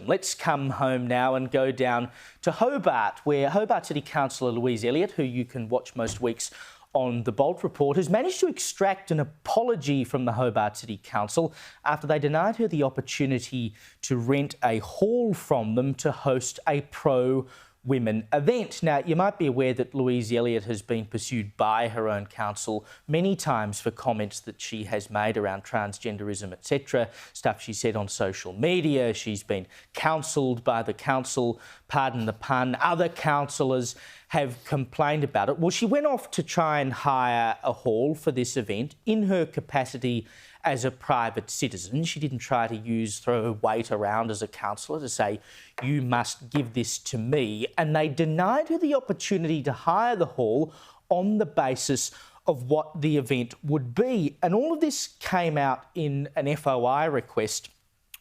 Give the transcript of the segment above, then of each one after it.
Let's come home now and go down to Hobart, where Hobart City Councillor Louise, Elliot, who you can watch most weeks on The Bolt Report, has managed to extract an apology from the Hobart City Council after they denied her the opportunity to rent a hall from them to host a pro-women event. Now, you might be aware that Louise Elliot has been pursued by her own council many times for comments that she has made around transgenderism, etc., stuff she said on social media. She's been counselled by the council, pardon the pun. Other councillors have complained about it. Well, she went off to try and hire a hall for this event in her capacity as a private citizen. She didn't try to throw her weight around as a councillor to say, you must give this to me. And they denied her the opportunity to hire the hall on the basis of what the event would be. And all of this came out in an FOI request.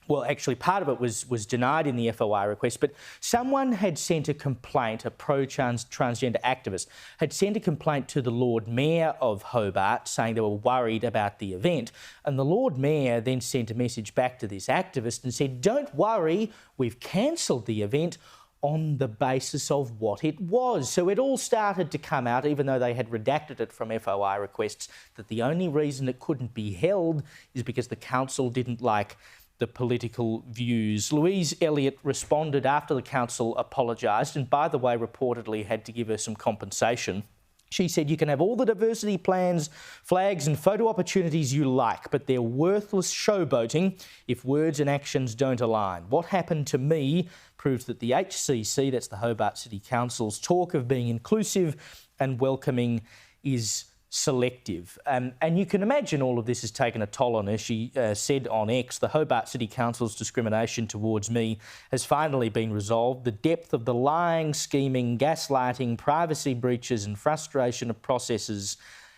Well, actually, part of it was denied in the FOI request, but someone had sent a complaint, a pro-transgender activist, had sent a complaint to the Lord Mayor of Hobart saying they were worried about the event. And the Lord Mayor then sent a message back to this activist and said, don't worry, we've cancelled the event on the basis of what it was. So it all started to come out, even though they had redacted it from FOI requests, that the only reason it couldn't be held is because the council didn't like the political views. Louise Elliot responded after the council apologised and, by the way, reportedly had to give her some compensation. She said, you can have all the diversity plans, flags and photo opportunities you like, but they're worthless showboating if words and actions don't align. What happened to me proves that the HCC, that's the Hobart City Council's talk of being inclusive and welcoming, is selective. And you can imagine all of this has taken a toll on her. She said on X, the Hobart City Council's discrimination towards me has finally been resolved. The depth of the lying, scheming, gaslighting, privacy breaches and frustration of processes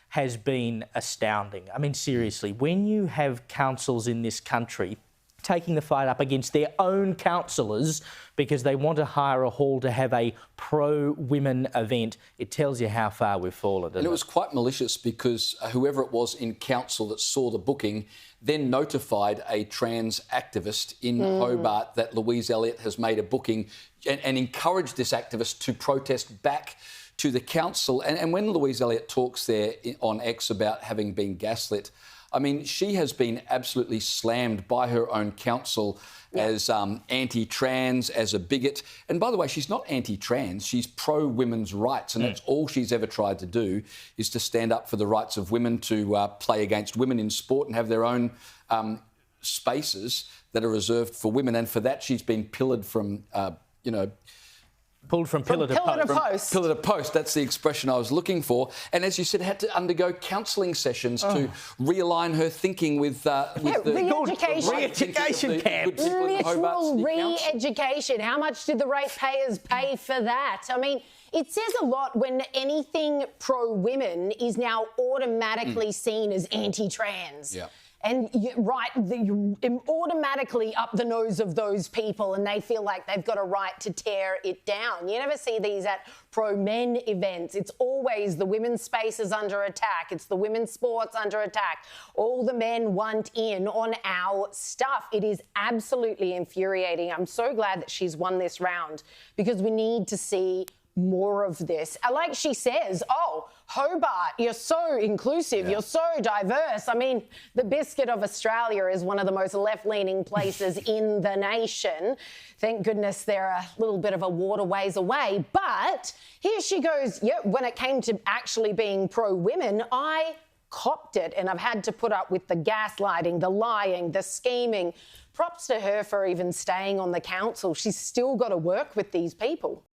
has been astounding. I mean, seriously, when you have councils in this country taking the fight up against their own councillors because they want to hire a hall to have a pro-women event, it tells you how far we've fallen. And it was quite malicious because whoever it was in council that saw the booking then notified a trans activist in Hobart that Louise Elliot has made a booking and encouraged this activist to protest back to the council. And when Louise Elliot talks there on X about having been gaslit, I mean, she has been absolutely slammed by her own council as anti-trans, as a bigot. And by the way, she's not anti-trans, she's pro-women's rights. And that's all she's ever tried to do, is to stand up for the rights of women to play against women in sport and have their own spaces that are reserved for women. And for that, she's been pillared from, pulled from pillar to post. Pillar to post, that's the expression I was looking for. And as you said, had to undergo counselling sessions to realign her thinking with the re-education camps. Literal re-education. How much did the ratepayers pay for that? I mean, it says a lot when anything pro-women is now automatically seen as anti-trans. Yeah. And you automatically up the nose of those people and they feel like they've got a right to tear it down. You never see these at pro-men events. It's always the women's space is under attack. It's the women's sports under attack. All the men want in on our stuff. It is absolutely infuriating. I'm so glad that she's won this round because we need to see more of this. Like she says, oh, Hobart, you're so inclusive, you're so diverse. I mean, the biscuit of Australia is one of the most left-leaning places in the nation. Thank goodness they're a little bit of a waterways away. But here she goes, when it came to actually being pro-women, I copped it and I've had to put up with the gaslighting, the lying, the scheming. Props to her for even staying on the council. She's still got to work with these people.